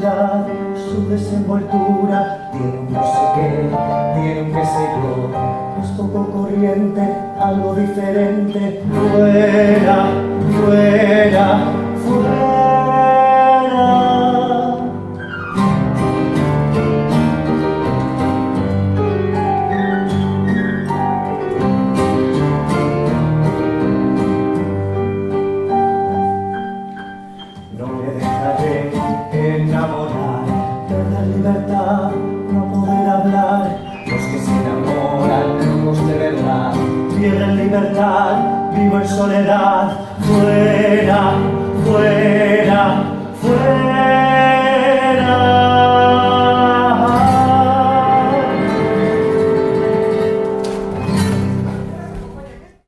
libertad, su desenvoltura tiene un no sé qué, tiene un qué sé yo, es poco corriente, algo diferente. Fuera, fuera, fuera. No me dejaré enamorar, perder libertad, no poder hablar. Los que se enamoran, locos de verdad, pierden libertad, vivo en soledad. Fuera, fuera,